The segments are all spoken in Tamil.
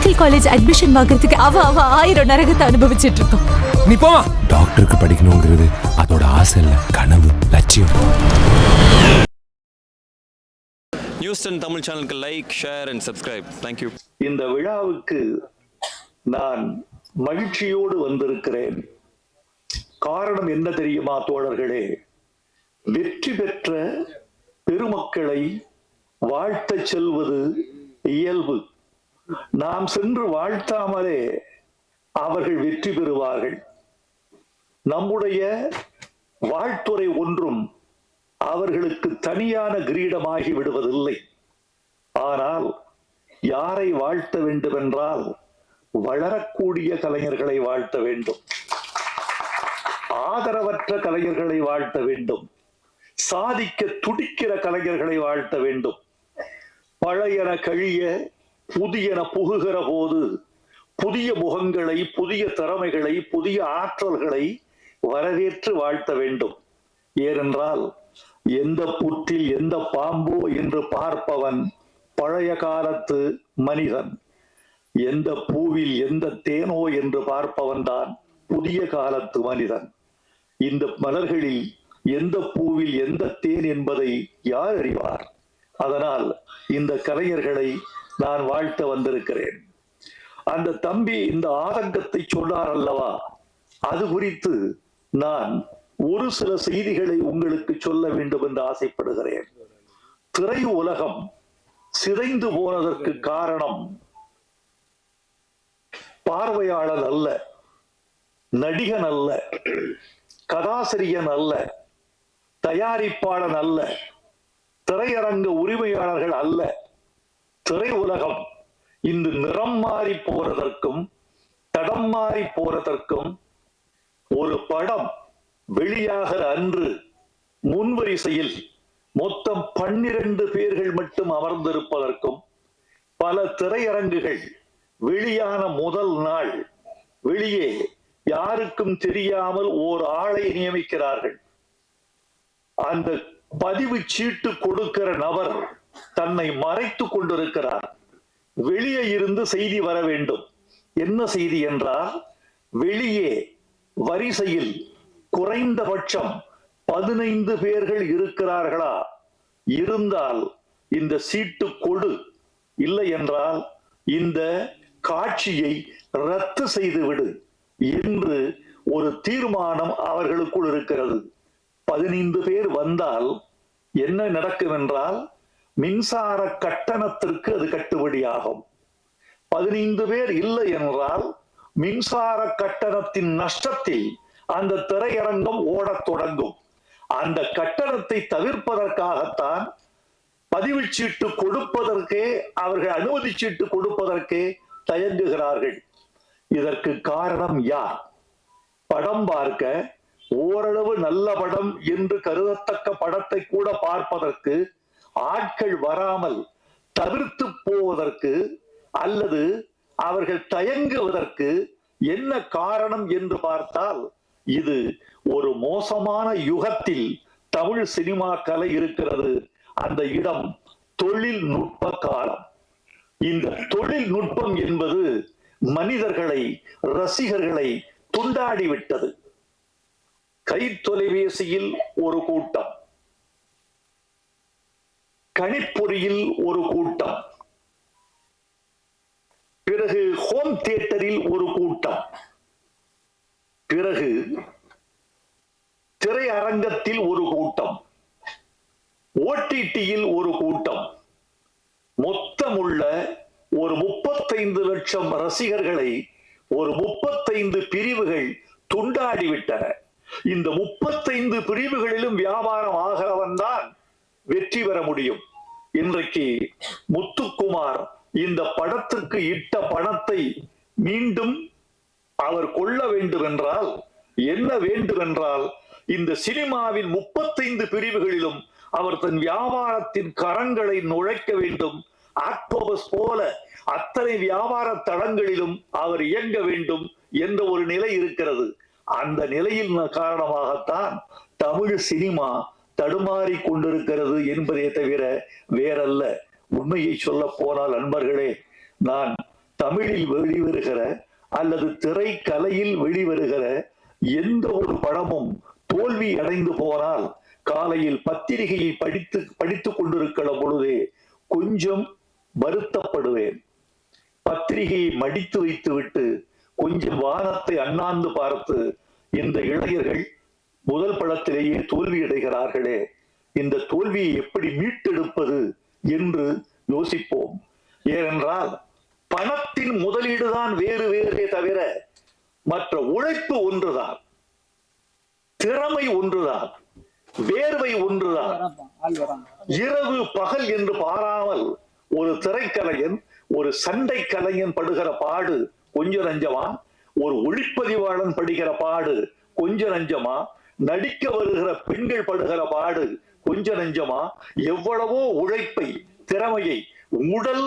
மெடிக்கல் காலேஜ் அட்மிஷன் வாங்குறதுக்கு அவ 1000 நரகத்தை அனுபவிச்சிட்டு இருக்கோம். நீ போமா. டாக்டருக்கு படிக்கணுங்கிறது அதோட ஆசை இல்ல, கனவு, லட்சியம். நியூஸ் 10 தமிழ் சேனலுக்கு like, share and subscribe. Thank you. இந்த விழாவுக்கு நான் மகிழ்ச்சியோடு வந்திருக்கிறேன். காரணம் என்ன தெரியுமா தோழர்களே? வெற்றி பெற்ற பெருமக்களை வாழ்த்தச் செல்வது இயல்பு. நாம் சென்று வாழ்த்தாமலே அவர்கள் வெற்றி பெறுவார்கள். நம்முடைய வாழ்த்துறை ஒன்றும் அவர்களுக்கு தனியான கிரீடமாகி விடுவதில்லை. ஆனால் யாரை வாழ்த்த வேண்டும் என்றால் வளரக்கூடிய கலைஞர்களை வாழ்த்த வேண்டும், ஆதரவற்ற கலைஞர்களை வாழ்த்த வேண்டும், சாதிக்க துடிக்கிற கலைஞர்களை வாழ்த்த வேண்டும். பழையன கழிய புதியன புகுகிற போது புதிய முகங்களை, புதிய திறமைகளை, புதிய ஆற்றல்களை வரவேற்று வாழ்த்த வேண்டும். ஏனென்றால் எந்த புற்றில் எந்த பாம்போ என்று பார்ப்பவன் பழைய காலத்து மனிதன், எந்த பூவில் எந்த தேனோ என்று பார்ப்பவன் தான் புதிய காலத்து மனிதன். இந்த மலர்களில் எந்த பூவில் எந்த தேன் என்பதை யார் அறிவார்? அதனால் இந்த கலைஞர்களை நான் வாழ்த்த வந்திருக்கிறேன். அந்த தம்பி இந்த ஆதங்கத்தை சொன்னார் அல்லவா, அது குறித்து நான் ஒரு சில செய்திகளை உங்களுக்கு சொல்ல வேண்டும் என்று ஆசைப்படுகிறேன். திரை உலகம் சிதைந்து போனதற்கு காரணம் பார்வையாளர் அல்ல, நடிகன் அல்ல, கதாசிரியன் அல்ல, தயாரிப்பாளன் அல்ல, திரையரங்க உரிமையாளர்கள் அல்ல. திரை உலகம் இந்த நிறம் மாறி போறதற்கும் தடம் மாறி போறதற்கும், ஒரு படம் வெளியாகிற அன்று முன்வரிசையில் மொத்தம் 12 பேர்கள் மட்டும் அமர்ந்திருப்பதற்கும், பல திரையரங்குகள் வெளியான முதல் நாள் வெளியே யாருக்கும் தெரியாமல் ஓர் ஆளை நியமிக்கிறார்கள். அந்த பதிவு சீட்டு கொடுக்கிற நபர் தன்னை மறைத்துக் கொண்டிருக்கிறார். வெளியே இருந்து செய்தி வர வேண்டும். என்ன செய்தி என்றால், வெளியே வரிசையில் குறைந்தபட்சம் 15 பேர்கள் இருக்கிறார்களா, இருந்தால் இந்த சீட்டு கொடு, இல்லை என்றால் இந்த காட்சியை ரத்து செய்து விடு என்று ஒரு தீர்மானம் அவர்களுக்குள் இருக்கிறது. 15 பேர் வந்தால் என்ன நடக்கும் என்றால், மின்சார கட்டணத்திற்கு அது கட்டுப்படியாகும். 15 பேர் இல்லை என்றால் மின்சார கட்டணத்தின் நஷ்டத்தில் அந்த திரையரங்கம் ஓடத் தொடங்கும். அந்த கட்டணத்தை தவிர்ப்பதற்காகத்தான் பதிவு சீட்டு கொடுப்பதற்கே, அவர்கள் அனுமதி சீட்டு கொடுப்பதற்கே தயங்குகிறார்கள். இதற்கு காரணம் யார்? படம் பார்க்க ஓரளவு நல்ல படம் என்று கருதத்தக்க படத்தை கூட பார்ப்பதற்கு ஆட்கள் வராமல் தவிர்த்து போவதற்கு அல்லது அவர்கள் தயங்குவதற்கு என்ன காரணம் என்று பார்த்தால், இது ஒரு மோசமான யுகத்தில் தமிழ் சினிமா கலை இருக்கிறது. அந்த இடம் தொழில்நுட்ப காலம். இந்த தொழில்நுட்பம் என்பது மனிதர்களை, ரசிகர்களை துண்டாடிவிட்டது. கை தொலைபேசியில் ஒரு கூட்டம், கணிப்பொறியில் ஒரு கூட்டம், பிறகு ஹோம் தியேட்டரில் ஒரு கூட்டம், பிறகு திரையரங்கத்தில் ஒரு கூட்டம், ஓடிடியில் ஒரு கூட்டம். மொத்தமுள்ள ஒரு 35 லட்சம் ரசிகர்களை ஒரு 35 பிரிவுகள் துண்டாடிவிட்டன. இந்த 35 பிரிவுகளிலும் வியாபாரம் ஆகிறவன் தான் வெற்றி பெற முடியும். இன்றைக்கு முத்துக்குமார் இந்த படத்திற்கு இட்ட பணத்தை மீண்டும் அவர் கொள்ள வேண்டும் என்றால் என்ன வேண்டும் என்றால், இந்த சினிமாவின் 35 பிரிவுகளிலும் அவர் தன் வியாபாரத்தின் கரங்களை நுழைக்க வேண்டும். ஆக்டோபஸ் போல அத்தனை வியாபார தளங்களிலும் அவர் இயங்க வேண்டும் என்ற ஒரு நிலை இருக்கிறது. அந்த நிலையில் காரணமாகத்தான் தமிழ் சினிமா தடுமாறி கொண்டிருக்கிறது என்பதே தவிர வேறல்ல. உண்மையை சொல்ல போனால் நண்பர்களே, நான் தமிழில் வெளிவருகிற அல்லது திரைக்கலையில் வெளிவருகிற எந்த ஒரு படமும் தோல்வி அடைந்து போனால் காலையில் பத்திரிகையை படித்துக் கொண்டிருக்கிற பொழுதே கொஞ்சம் வருத்தப்படுவேன். பத்திரிகையை மடித்து வைத்துவிட்டு கொஞ்சம் வானத்தை அண்ணாந்து பார்த்து, இந்த இளைஞர்கள் முதல் படத்திலேயே தோல்வி அடைகிறார்களே, இந்த தோல்வியை எப்படி மீட்டெடுப்பது என்று யோசிப்போம். ஏனென்றால் பணத்தின் முதலீடுதான் வேறு வேறே தவிர மற்ற உழைப்பு ஒன்றுதான், திறமை ஒன்றுதான், வேர்வை ஒன்றுதான். இரவு பகல் என்று பாராமல் ஒரு திரைக்கலைஞன், ஒரு சண்டை கலைஞன் படுகிற பாடு கொஞ்ச நஞ்சமா? ஒரு ஒளிப்பதிவாளன் படுகிற பாடு கொஞ்ச நஞ்சமா? நடிக்க வருகிற பெண்கள் படுகிற பாடு கொஞ்ச நஞ்சமா? எவ்வளவோ உழைப்பை, திறமையை, உடல்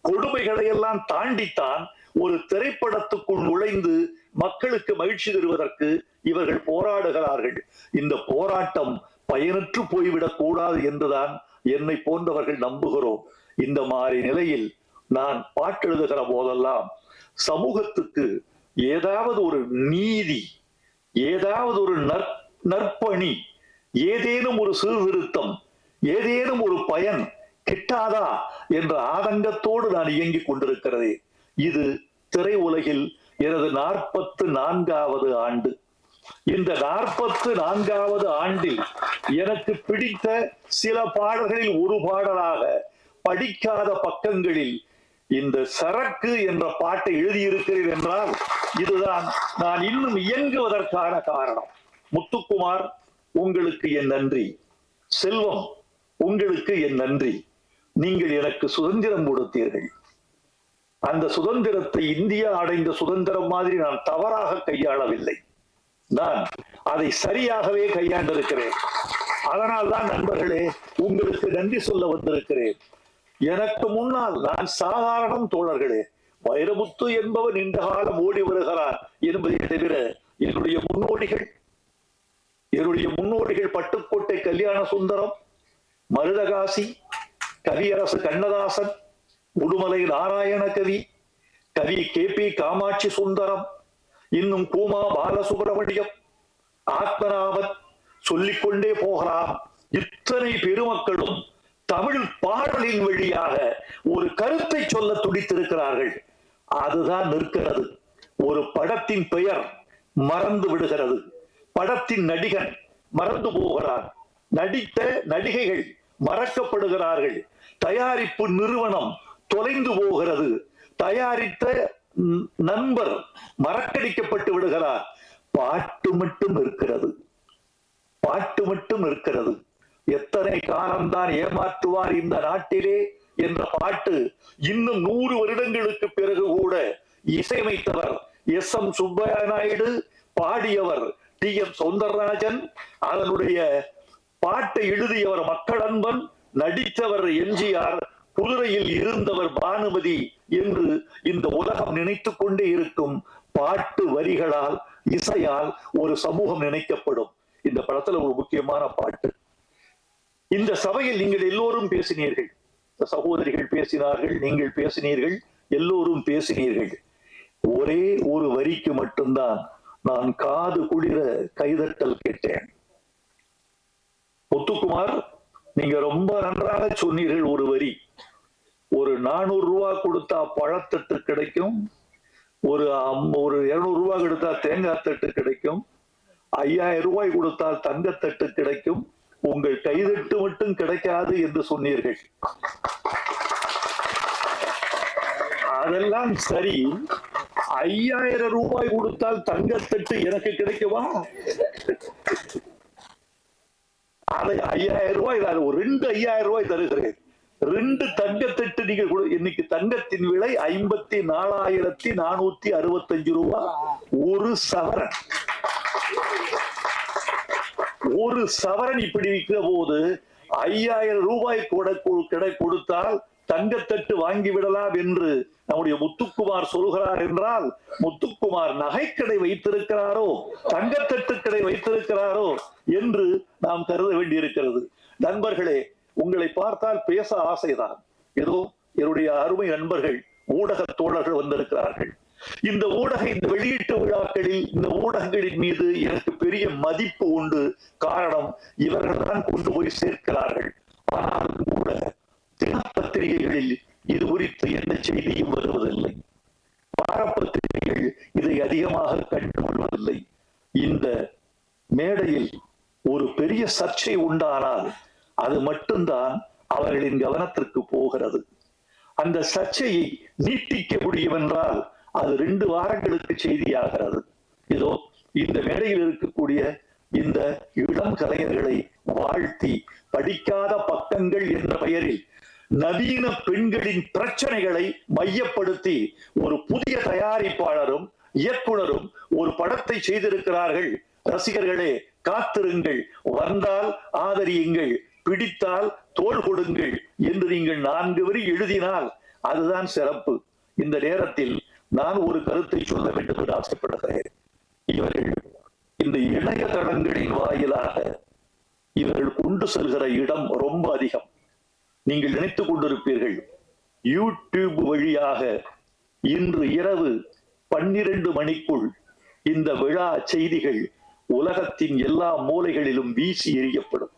கொடுமைகளை எல்லாம் தாண்டித்தான் ஒரு திரைப்படத்துக்குள் நுழைந்து மக்களுக்கு மகிழ்ச்சி தருவதற்கு இவர்கள் போராடுகிறார்கள். இந்த போராட்டம் பயனற்று போய்விடக் கூடாது என்றுதான் என்னை போன்றவர்கள் நம்புகிறோம். இந்த மாதிரி நிலையில் நான் பாட்டெழுதுகிற போதெல்லாம் சமூகத்துக்கு ஏதாவது ஒரு நீதி, ஏதாவது ஒரு நற்பணி, ஏதேனும் ஒரு சீர்திருத்தம், ஏதேனும் ஒரு பயன் கிட்டாதா என்ற ஆதங்கத்தோடு நான் இயங்கிக் கொண்டிருக்கிறேன். இது திரை உலகில் எனது 44வது ஆண்டு. இந்த 44வது ஆண்டில் எனக்கு பிடித்த சில பாடல்களில் ஒரு பாடலாக படிக்காத பக்கங்களில் இந்த சரக்கு என்ற பாட்டை எழுதியிருக்கிறேன் என்றால் இதுதான் நான் இன்னும் இயங்குவதற்கான காரணம். முத்துக்குமார், உங்களுக்கு என் நன்றி. செல்வம், உங்களுக்கு என் நன்றி. நீங்கள் எனக்கு சுதந்திரம் கொடுத்தீர்கள். அந்த சுதந்திரத்தை இந்தியா அடைந்த சுதந்திரம் மாதிரி நான் தவறாக கையாளவில்லை. நான் அதை சரியாகவே கையாண்டிருக்கிறேன். அதனால் தான் நண்பர்களே உங்களுக்கு நன்றி சொல்ல வந்திருக்கிறேன். எனக்கு முன்னால் நான் சாதாரணம் தோழர்களே. வைரமுத்து என்பவர் நீண்ட காலம் ஓடி வருகிறார் என்பதை தவிர என்னுடைய முன்னோடிகள் பட்டுக்கோட்டை கல்யாண சுந்தரம், மருதகாசி, கவியரசு கண்ணதாசன், உடுமலை நாராயண கவி, கவி KP காமாட்சி சுந்தரம், இன்னும் கூமா பாலசுப்ரமணியம், ஆத்மநாபன், சொல்லிக்கொண்டே போகலாம். இத்தனை பெருமக்களும் தமிழ் பாடலின் வழியாக ஒரு கருத்தை சொல்ல துடித்திருக்கிறார்கள். அதுதான் நிற்கிறது. ஒரு படத்தின் பெயர் மறந்து விடுகிறது, படத்தின் நடிகன் மறந்து போகிறார், நடித்த நடிகைகள் மறக்கப்படுகிறார்கள், தயாரிப்பு நிறுவனம் தொலைந்து போகிறது, தயாரித்த நண்பர் மறக்கடிக்கப்பட்டு விடுகிறார். பாட்டு மட்டும் இருக்கிறது, பாட்டு மட்டும் இருக்கிறது. எத்தனை காலம்தான் ஏமாற்றுவார் இந்த நாட்டிலே என்ற பாட்டு இன்னும் 100 வருடங்களுக்கு பிறகு கூட இசையமைத்தவர் SM சுப்பையா நாயுடு, பாடியவர் TM சௌந்தரராஜன், அதனுடைய பாட்டை எழுதியவர் மக்களன்பன், நடித்தவர் MGR, குதிரையில் இருந்தவர் பானுமதி என்று இந்த உலகம் நினைத்துக் கொண்டே இருக்கும். பாட்டு வரிகளால், இசையால் ஒரு சமூகம் நினைக்கப்படும். இந்த படத்துல ஒரு முக்கியமான பாட்டு. இந்த சபையில் நீங்கள் எல்லோரும் பேசினீர்கள், சகோதரிகள் பேசினார்கள், நீங்கள் பேசினீர்கள், எல்லோரும் பேசினீர்கள். ஒரே ஒரு வரிக்கு மட்டும்தான் நான் காது குளிர கைதட்டல் கேட்டேன். முத்துக்குமார், நீங்க ரொம்ப நன்றாக சொன்னீர்கள். ஒரு வரி, ஒரு 400 ரூபாய் கொடுத்தா பழத்தட்டு கிடைக்கும், ஒரு 200 ரூபாய் கொடுத்தா தேங்காய் தட்டு கிடைக்கும், 5000 ரூபாய் கொடுத்தால் தங்கத்தட்டு கிடைக்கும், உங்கள் கைதட்டு மட்டும் கிடைக்காது என்று சொன்னீர்கள். அதெல்லாம் சரி, 5000 ரூபாய் கொடுத்தால் தங்கத்தட்டு எனக்கு கிடைக்குமா? அதை 5000 ரூபாய், ஒரு 2 ரூபாய் தருகிறேன். 2 தங்கத்தட்டு நீங்கள் இன்னைக்கு தங்கத்தின் விலை 54,465 ரூபாய். ஒரு சவரன், ஒரு சவரன் இப்படி விற்கிற போது 5000 ரூபாய் கொடுத்தால் தங்கத்தட்டு வாங்கி விடலாம் என்று நம்முடைய முத்துக்குமார் சொல்கிறார் என்றால், முத்துக்குமார் நகைக்கடை வைத்திருக்கிறாரோ, தங்கத்தட்டு கடை வைத்திருக்கிறாரோ என்று நாம் கருத வேண்டியிருக்கிறது. நண்பர்களே, உங்களை பார்த்தால் பேச ஆசைதான். ஏதோ என்னுடைய அருமை நண்பர்கள் ஊடக தோழர்கள் வந்திருக்கிறார்கள். இந்த வெளியீட்டு விழாக்களில் இந்த ஊடகங்களின் மீது எனக்கு பெரிய மதிப்பு உண்டு. காரணம், இவர்கள் தான் கொண்டு போய் சேர்க்கிறார்கள். ஆனாலும் கூட தினப்பத்திரிகைகளில் இது குறித்து எந்த செய்தியும் வருவதில்லை. வாரப்பத்திரிகைகள் இதை அதிகமாக கண்டுகொள்வதில்லை. இந்த மேடையில் ஒரு பெரிய சர்ச்சை உண்டானால் அது மட்டும்தான் அவர்களின் கவனத்திற்கு போகிறது. அந்த சர்ச்சையை நீட்டிக்க முடியும் என்றால் அது 2 வாரங்களுக்கு செய்தியாகிறது. இதோ இந்த மேடையில் இருக்கக்கூடிய இந்த இளம் கலைஞர்களை வாழ்த்தி படிக்காத பக்கங்கள் என்ற பெயரில் நவீன பெண்களின் பிரச்சனைகளை மையப்படுத்தி ஒரு புதிய தயாரிப்பாளரும் இயக்குனரும் ஒரு படத்தை செய்திருக்கிறார்கள். ரசிகர்களே, காத்திருங்கள், வந்தால் ஆதரியுங்கள், பிடித்தால் தோள் கொடுங்கள் என்று நீங்கள் 4 வரி எழுதினால் அதுதான் சிறப்பு. இந்த நேரத்தில் நான் ஒரு கருத்தை சொல்ல வேண்டும் என்று ஆசைப்படுகிறேன். இவர்கள் இந்த இணையதளங்களின் வாயிலாக இவர்கள் கொண்டு செல்கிற இடம் ரொம்ப அதிகம். நீங்கள் நினைத்துக் கொண்டிருப்பீர்கள், யூடியூப் வழியாக இன்று இரவு 12 மணிக்குள் இந்த விழா செய்திகள் உலகத்தின் எல்லா மூலைகளிலும் வீசி எறியப்படும்.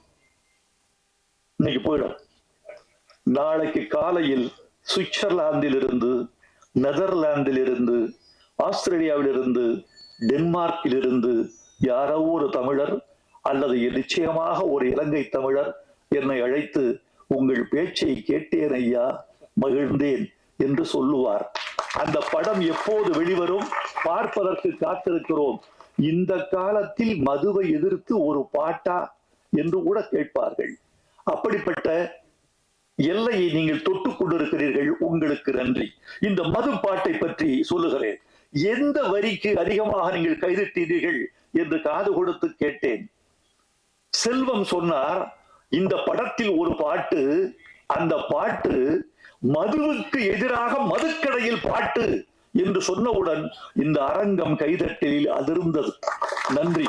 இன்னைக்கு போயிடும். நாளைக்கு காலையில் சுவிட்சர்லாந்தில் இருந்து, நெதர்லாந்தில் இருந்து, ஆஸ்திரேலியாவில் இருந்து, டென்மார்க்கில் இருந்து யாரோ ஒரு தமிழர் அல்லது நிச்சயமாக ஒரு இலங்கை தமிழர் என்னை அழைத்து, உங்கள் பேச்சை கேட்டேன் ஐயா, மகிழ்ந்தேன் என்று சொல்லுவார். அந்த படம் எப்போது வெளிவரும் பார்ப்பதற்கு காத்திருக்கிறோம். இந்த காலத்தில் மதுவை எதிர்த்து ஒரு பாட்டா என்று கூட கேட்பார்கள். அப்படிப்பட்ட எல்லையை நீங்கள் தொட்டுக் கொண்டிருக்கிறீர்கள். உங்களுக்கு நன்றி. இந்த மது பாட்டை பற்றி சொல்லுகிறேன். எந்த வரிக்கு அதிகமாக நீங்கள் கைதட்டீர்கள் என்று காது கொடுத்து கேட்டேன். செல்வம் சொன்னார், இந்த படத்தில் ஒரு பாட்டு, அந்த பாட்டு மதுவுக்கு எதிராக மதுக்கடையில் பாட்டு என்று சொன்னவுடன் இந்த அரங்கம் கைதட்டலில் அதிர்ந்தது. நன்றி.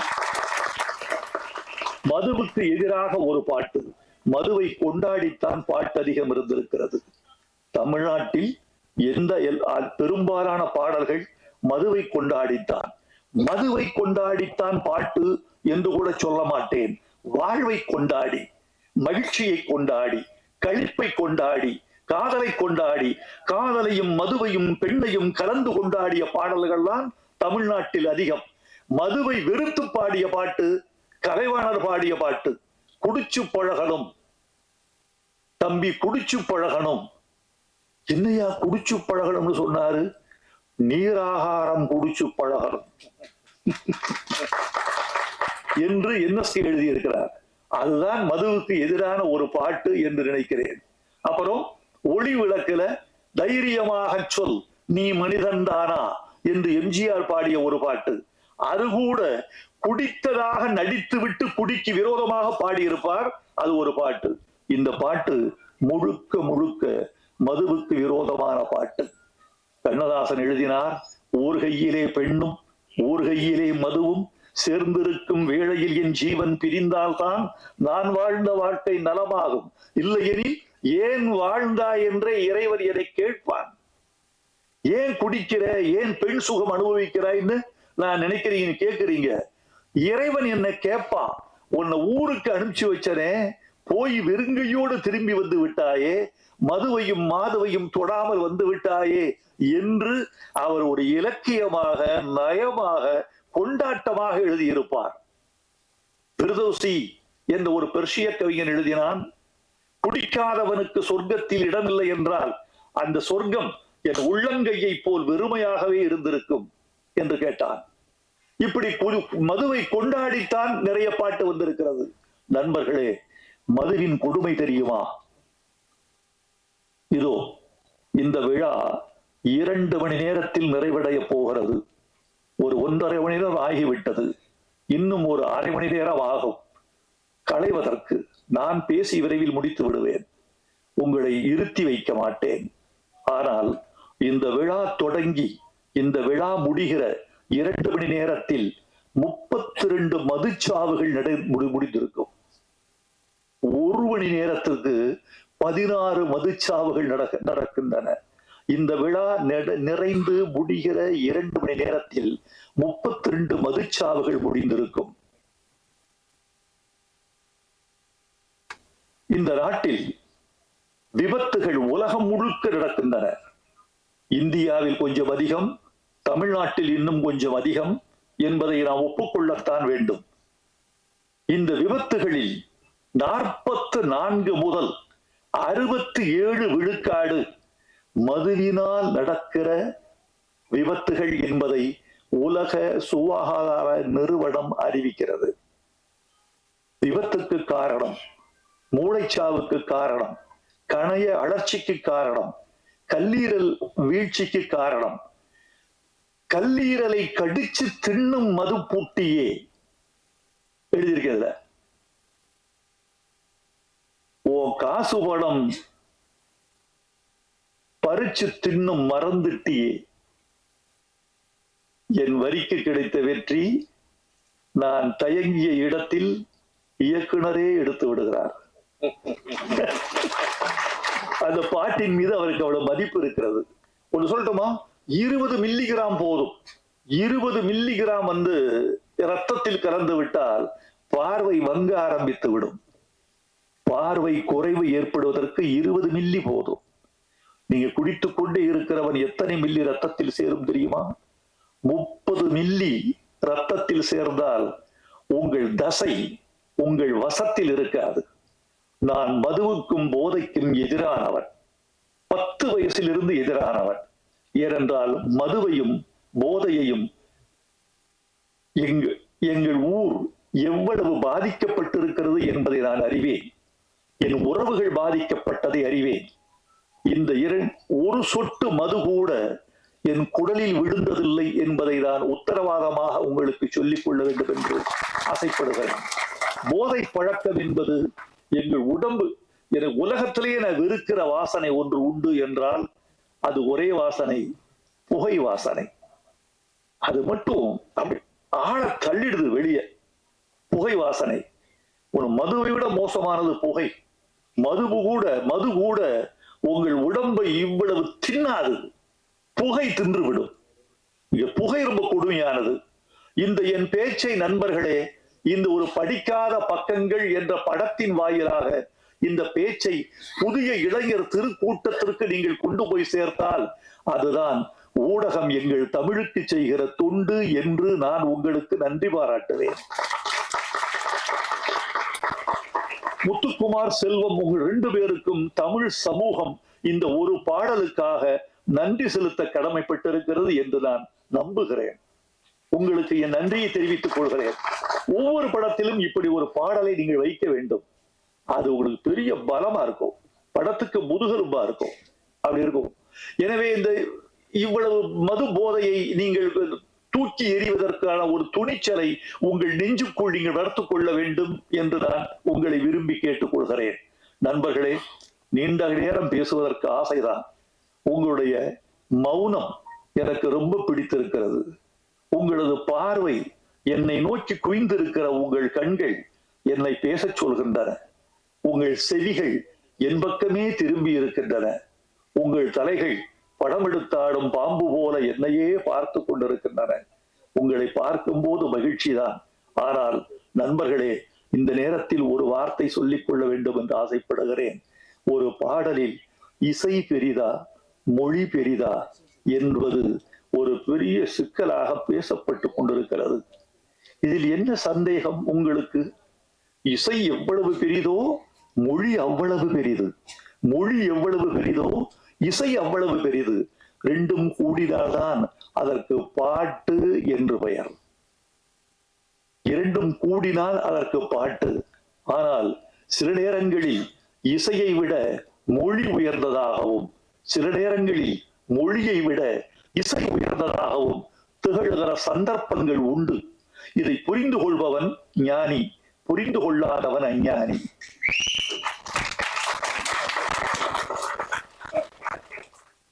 மதுவுக்கு எதிராக ஒரு பாட்டு, மதுவை கொண்டாடித்தான் பாட்டு அதிகம் இருந்திருக்கிறது. தமிழ்நாட்டில் எந்த பெரும்பாலான பாடல்கள் மதுவை கொண்டாடித்தான். மதுவை கொண்டாடித்தான் பாட்டு என்று கூட சொல்ல மாட்டேன். வாழ்வை கொண்டாடி, மகிழ்ச்சியை கொண்டாடி, களிப்பை கொண்டாடி, காதலை கொண்டாடி, காதலையும் மதுவையும் பெண்ணையும் கலந்து கொண்டாடிய பாடல்கள் தான் தமிழ்நாட்டில் அதிகம். மதுவை வெறுத்து பாடிய பாட்டு கலைவாணர் பாடிய பாட்டு. குடிச்சு பழகணும் தம்பி, குடிச்சு பழகணும். என்னையா குடிச்சு பழகணும்னு சொன்னாரு? நீராகாரம் குடிச்சு பழகணும் என்று என்எஸ்கே எழுதியிருக்கிறார். அதுதான் மதுவுக்கு எதிரான ஒரு பாட்டு என்று நினைக்கிறேன். அப்புறம் ஒளி விளக்குல தைரியமாக சொல் நீ மனிதன் தானா என்று எம்ஜிஆர் பாடிய ஒரு பாட்டு. அது கூட குடித்ததாக நடித்துவிட்டு குடிக்கு விரோதமாக பாடியிருப்பார். அது ஒரு பாட்டு. இந்த பாட்டு முழுக்க முழுக்க மதுவுக்கு விரோதமான பாட்டு. கண்ணதாசன் எழுதினார், ஓர் கையிலே பெண்ணும் ஓர் கையிலே மதுவும் சேர்ந்திருக்கும் வேளையில் என் ஜீவன் பிரிந்தால்தான் நான் வாழ்ந்த வாழ்க்கை நலமாகும், இல்லையெனில் ஏன் வாழ்ந்தாய் என்றே இறைவன் எதை கேட்பான். ஏன் குடிக்கிற, ஏன் பெண் சுகம் அனுபவிக்கிறாய்ன்னு நான் நினைக்கிறீங்க, கேட்கிறீங்க. இறைவன் என்ன கேட்பான், உன்னை ஊருக்கு அனுப்பிச்சு வச்சனே, போய் வெறுங்கையோடு திரும்பி வந்து விட்டாயே, மதுவையும் மாதுவையும் தொடாமல் வந்து விட்டாயே என்று அவர் ஒரு இலக்கியமாக, நயமாக, கொண்டாட்டமாக எழுதியிருப்பார். பிர்தௌசி என்ற ஒரு பெர்ஷிய கவிஞன் எழுதினான், குடிக்காதவனுக்கு சொர்க்கத்தில் இடமில்லை என்றால் அந்த சொர்க்கம் என் உள்ளங்கையை போல் வெறுமையாகவே இருந்திருக்கும் என்று கேட்டான். இப்படி மதுவை கொண்டாடித்தான் நிறைய பாட்டு வந்திருக்கிறது. நண்பர்களே, மதுவின் கொடுமை தெரியுமா? இதோ இந்த விழா 2 மணி நேரத்தில் நிறைவடைய போகிறது. ஒரு 1.5 மணி நேரம் ஆகிவிட்டது. இன்னும் ஒரு 1/2 மணி நேரம் ஆகும் களைவதற்கு. நான் பேசி விரைவில் முடித்து விடுவேன். உங்களை இருத்தி வைக்க மாட்டேன். ஆனால் இந்த விழா தொடங்கி இந்த விழா முடிகிற 2 மணி நேரத்தில் 32 மதுச்சாவுகள் முடிந்திருக்கும். 1 மணி நேரத்துக்கு 16 மதுச்சாவுகள் நடக்கின்றன. இந்த விழா நிறைந்து முடிகிற 2 மணி நேரத்தில் 32 மதுச்சாவுகள் முடிந்திருக்கும். இந்த நாட்டில் விபத்துகள் உலகம் முழுக்க நடக்கின்றன. இந்தியாவில் கொஞ்சம் அதிகம், தமிழ்நாட்டில் இன்னும் கொஞ்சம் அதிகம் என்பதை நாம் ஒப்புக்கொள்ளத்தான் வேண்டும். இந்த விபத்துகளில் 44 முதல் 67 விழுக்காடு மதுவினால் நடக்கிற விபத்துகள் என்பதை உலக சுகாதார நிறுவனம் அறிவிக்கிறது. விபத்துக்கு காரணம், மூளைச்சாவுக்கு காரணம், கணைய அழற்சிக்கு காரணம், கல்லீரல் வீழ்ச்சிக்கு காரணம், கல்லீரலை கடிச்சு தின்னும் மது பூட்டியே எழுதியிருக்கிறதுல. ஓ காசு படம் பறிச்சு தின்னும் மறந்துட்டியே. என் வரிக்கு கிடைத்த வெற்றி நான் தயங்கிய இடத்தில் இயக்குனரே எடுத்து விடுகிறார். அந்த பாட்டின் மீது அவருக்கு அவ்வளவு மதிப்பு இருக்கிறது. ஒன்று சொல்லட்டுமா, 20 மில்லிகிராம் போதும். 20 மில்லிகிராம் ரத்தத்தில் கலந்து விட்டால் பார்வை வங்க ஆரம்பித்து விடும். பார்வை குறைவு ஏற்படுவதற்கு 20 மில்லி போதும். நீங்க குடித்துக் கொண்டே இருக்கிறவன் எத்தனை மில்லி ரத்தத்தில் சேரும் தெரியுமா? 30 மில்லி ரத்தத்தில் சேர்ந்தால் உங்கள் தசை உங்கள் வசத்தில் இருக்காது. நான் மதுவுக்கும் போதைக்கும் எதிரானவன். 10 வயசிலிருந்து எதிரானவன். ஏனென்றால் மதுவையும் போதையையும் எங்கள் ஊர் எவ்வளவு பாதிக்கப்பட்டிருக்கிறது என்பதை நான் அறிவேன். என் உறவுகள் பாதிக்கப்பட்டதை அறிவேன். இந்த ஒரு சொட்டு மது கூட என் குடலில் விழுந்ததில்லை என்பதை நான் உத்தரவாதமாக உங்களுக்கு சொல்லிக் கொள்ள வேண்டும் என்று ஆசைப்படுகிறேன். போதை பழக்கம் என்பது எங்கள் உடம்பு, எனக்கு உலகத்திலேயே நான் வெறுக்கிற வாசனை ஒன்று உண்டு என்றால் அது ஒரே வாசனை, புகை வாசனை. அது மட்டும் அப்படி ஆழ தள்ளிடுது வெளியே, புகை வாசனை. ஒரு மதுவை விட மோசமானது புகை. மது கூட உங்கள் உடம்பை இவ்வளவு தின்னாது, புகை தின்றுவிடும். இங்க புகை ரொம்ப கொடுமையானது. இந்த என் பேச்சை நண்பர்களே, இந்த ஒரு படிக்காத பக்கங்கள் என்ற படத்தின் வாயிலாக இந்த பேச்சை புதிய இளைஞர் திருக்கூட்டத்திற்கு நீங்கள் கொண்டு போய் சேர்த்தால் அதுதான் ஊடகம் எங்கள் தமிழுக்கு செய்கிற தொண்டு என்று நான் உங்களுக்கு நன்றி பாராட்டுவேன். முத்துக்குமார், செல்வம், உங்கள் 2 பேருக்கும் தமிழ் சமூகம் இந்த ஒரு பாடலுக்காக நன்றி செலுத்த கடமைப்பட்டிருக்கிறது என்று நான் நம்புகிறேன். உங்களுக்கு என் நன்றியை தெரிவித்துக் கொள்கிறேன். ஒவ்வொரு படத்திலும் இப்படி ஒரு பாடலை நீங்கள் வைக்க வேண்டும். அது உங்களுக்கு பெரிய பலமா இருக்கும், படத்துக்கு முதுகெலும்பா இருக்கும், அப்படி இருக்கும். எனவே இந்த இவ்வளவு மது போதையை நீங்கள் தூக்கி எறிவதற்கான ஒரு துணிச்சலை உங்கள் நெஞ்சுக்குள் நீங்கள் வளர்த்துக் கொள்ள வேண்டும் என்று நான் உங்களை விரும்பி கேட்டுக்கொள்கிறேன். நண்பர்களே, நீண்ட நேரம் பேசுவதற்கு ஆசைதான். உங்களுடைய மௌனம் எனக்கு ரொம்ப பிடித்திருக்கிறது. உங்களது பார்வை, என்னை நோக்கி குவிந்திருக்கிற உங்கள் கண்கள் என்னை பேசச் சொல்கின்றன. உங்கள் செவிகள் என் பக்கமே திரும்பி இருக்கின்றன. உங்கள் தலைகள் படம் எடுத்தாடும் பாம்பு போல என்னையே பார்த்து கொண்டிருக்கின்றன. உங்களை பார்க்கும் போது மகிழ்ச்சி தான். ஆனால் நண்பர்களே, இந்த நேரத்தில் ஒரு வார்த்தை சொல்லிக் கொள்ள வேண்டும் என்று ஆசைப்படுகிறேன். ஒரு பாடலில் இசை பெரிதா மொழி பெரிதா என்பது ஒரு பெரிய சிக்கலாக பேசப்பட்டு கொண்டிருக்கிறது. இதில் என்ன சந்தேகம் உங்களுக்கு? இசை எவ்வளவு பெரிதோ மொழி அவ்வளவு பெரிது, மொழி எவ்வளவு பெரிதோ இசை அவ்வளவு பெரிது. 2ம் கூடினால்தான் அதற்கு பாட்டு என்று பெயர். 2ம் கூடினால் அதற்கு பாட்டு. ஆனால் சில நேரங்களில் இசையை விட மொழி உயர்ந்ததாகவும், சில நேரங்களில் மொழியை விட இசை உயர்ந்ததாகவும் திகழ்கிற சந்தர்ப்பங்கள் உண்டு. இதை புரிந்து கொள்பவன் ஞானி, புரிந்து கொள்ளாதவன் அஞ்ஞானி.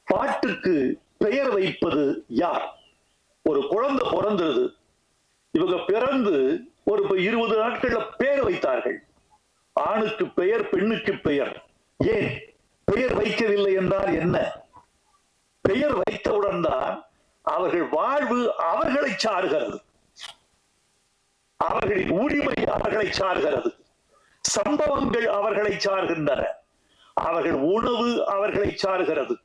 பாட்டுக்கு பெயர் வைப்பது யார்? ஒரு குழந்தை பிறந்தது, இவங்க பிறந்து ஒரு 20 நாட்கள்ல பெயர் வைத்தார்கள். ஆணுக்கு பெயர், பெண்ணுக்கு பெயர். ஏன் பெயர் வைக்கவில்லை என்றால் என்ன? பெயர் வைத்தவுடன் தான் அவர்கள் வாழ்வு அவர்களை சார்கிறது, அவர்களின் உரிமை அவர்களை சார்கிறது, சம்பவங்கள் அவர்களை சார்கின்றன, அவர்கள் உணவு அவர்களை சார்கிறது.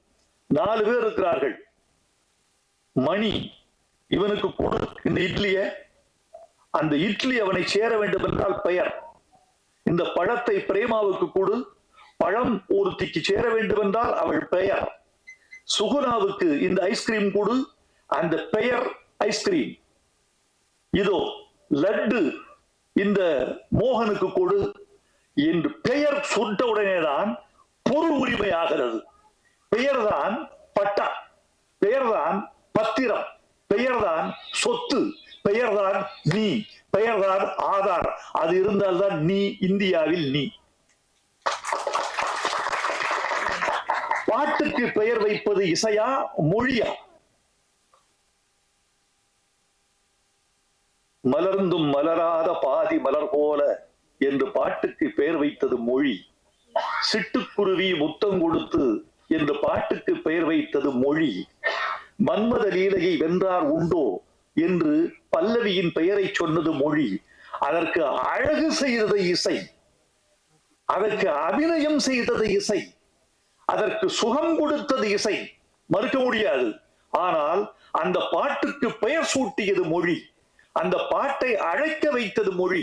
4 பேர் இருக்கிறார்கள். மணி இவனுக்கு கொடு இந்த இட்லிய, அந்த இட்லி அவனை சேர வேண்டும் என்றால் பெயர். இந்த பழத்தை பிரேமாவுக்கு கொடு, பழம் ஒருத்திக்கு சேர வேண்டும் என்றால் அவள் பெயர். சுகுணாவுக்கு இந்த ஐஸ்கிரீம் கொடு, அந்த பெயர் ஐஸ்கிரீம். இதோ லட்டு இந்த மோகனுக்கு கொடு என்று பெயர் சுட்ட உடனேதான் பொருள் உரிமை ஆகிறது. பெயர்தான் பட்டா, பெயர்தான் பத்திரம், பெயர்தான் சொத்து, பெயர்தான் நீ, பெயர்தான் ஆதார். அது இருந்தால்தான் நீ இந்தியாவில் நீ. பாட்டுக்கு பெயர் வைப்பது இசையா மொழியா? மலர்ந்தும் மலராத பாதி மலர் போல என்று பாட்டுக்கு பெயர் வைத்தது மொழி. சிட்டுக்குருவி முத்தம் கொடுத்து என்று பாட்டுக்கு பெயர் வைத்தது மொழி. மன்மத லீலையை வென்றார் உண்டோ என்று பல்லவியின் பெயரை சொன்னது மொழி. அதற்கு அழகு செய்தது இசை, அதற்கு அபிநயம் செய்தது இசை, அதற்கு சுகம் கொடுத்தது இசை, மறுக்க முடியாது. ஆனால் அந்த பாட்டுக்கு பெயர் சூட்டியது மொழி, அந்த பாட்டை அழைக்க வைத்தது மொழி.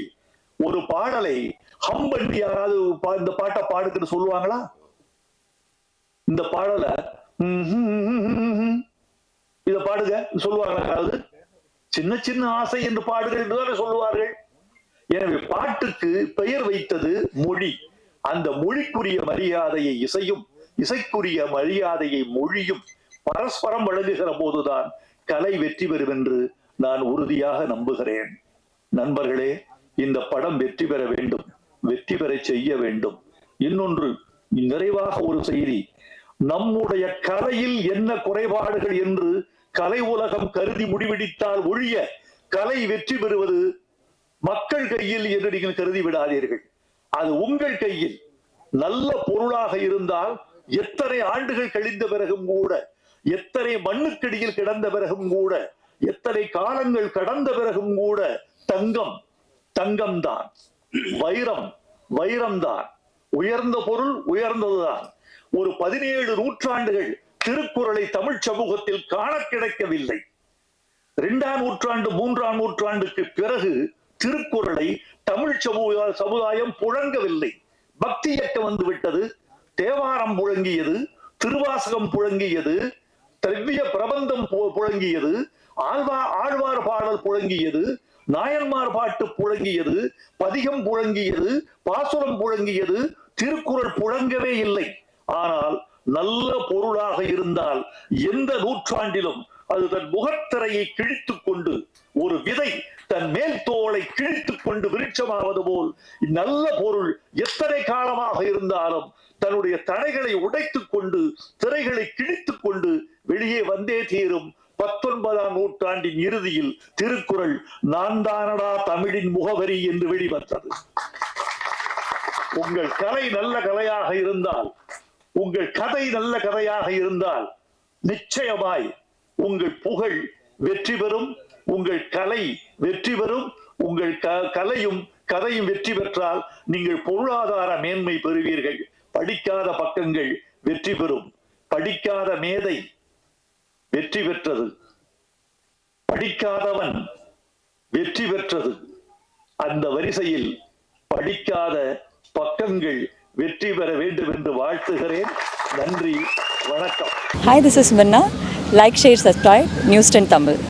ஒரு பாடலை ஹம் பண்ணி யாராவது இந்த பாட்டை பாடுக்குன்னு சொல்லுவாங்களா? இந்த பாடல இத பாடுங்க சொல்லுவாங்களா? சின்ன சின்ன ஆசை என்று பாடுகள் என்றுதானே சொல்லுவார்கள். எனவே பாட்டுக்கு பெயர் வைத்தது மொழி. அந்த மொழிக்குரிய மரியாதையை இசையும், இசைக்குரிய மரியாதையை மொழியும் பரஸ்பரம் வழங்குகிற போதுதான் கலை வெற்றி பெறும் என்று நான் உறுதியாக நம்புகிறேன். நண்பர்களே, இந்த படம் வெற்றி பெற வேண்டும், வெற்றி பெற செய்ய வேண்டும். இன்னொன்று, நிறைவாக ஒரு செய்தி. நம்முடைய கலையில் என்ன குறைபாடுகள் என்று கலை உலகம் கருதி முடிவெடுத்தால் ஒழிய கலை வெற்றி பெறுவது மக்கள் கையில் என்று நீங்கள் கருதி விடாதீர்கள். அது உங்கள் கையில். நல்ல பொருளாக இருந்தால் எத்தனை ஆண்டுகள் கழிந்த பிறகும் கூட, எத்தனை மண்ணுக்கடியில் கிடந்த பிறகும் கூட, எத்தனை காலங்கள் கடந்த பிறகும் கூட தங்கம் தங்கம்தான், வைரம் வைரம்தான், உயர்ந்த பொருள் உயர்ந்ததுதான். ஒரு 17 நூற்றாண்டுகள் திருக்குறளை தமிழ் சமூகத்தில் காண கிடைக்கவில்லை. 2ஆம் நூற்றாண்டு 3ஆம் நூற்றாண்டுக்கு பிறகு திருக்குறளை தமிழ் சமுதாயம் புழங்கவில்லை. பக்தி இயக்கம் வந்து விட்டது, தேவாரம் புழங்கியது, திருவாசகம் புழங்கியது, திரவிய பிரபந்தம் புழங்கியது, ஆழ்வார் பாடல் புழங்கியது, நாயன்மார் பாட்டு புழங்கியது, பதிகம் புழங்கியது, பாசுரம் புழங்கியது, திருக்குறள் புழங்கவே இல்லை. ஆனால் நல்ல பொருளாக இருந்தால் எந்த நூற்றாண்டிலும் அது தன் முகத்திரையை கிழித்துக் கொண்டு, ஒரு விதை தன் மேல் தோலை கிழித்துக் கொண்டு விருட்சமாவது போல் நல்ல பொருள் எத்தனை காலமாக இருந்தாலும் தன்னுடைய தடைகளை உடைத்துக் கொண்டு, திரைகளை கிழித்துக் கொண்டு வெளியே வந்தே தீரும். 19ஆம் நூற்றாண்டின் இறுதியில் திருக்குறள் நான் தானடா தமிழின் முகவரி என்று வெளிவந்தது. உங்கள் கலை நல்ல கலையாக இருந்தால், உங்கள் கதை நல்ல கதையாக இருந்தால் நிச்சயமாய் உங்கள் புகழ் வெற்றி பெறும், உங்கள் கலை வெற்றி பெறும். உங்கள் கலையும் கதையும் வெற்றி பெற்றால் நீங்கள் பொருளாதார மேன்மை பெறுவீர்கள். படிக்காத பக்கங்கள் வெற்றி பெறும். படிக்காத மேதை வெற்றி பெற்றது, படிக்காதவன் வெற்றி பெற்றது. அந்த வரிசையில் படிக்காத பக்கங்கள் வெற்றி பெற வேண்டும் என்று வாழ்த்துகிறேன். நன்றி, வணக்கம். Hi, this is Minna. Like, share, subscribe, News 10 Tamil.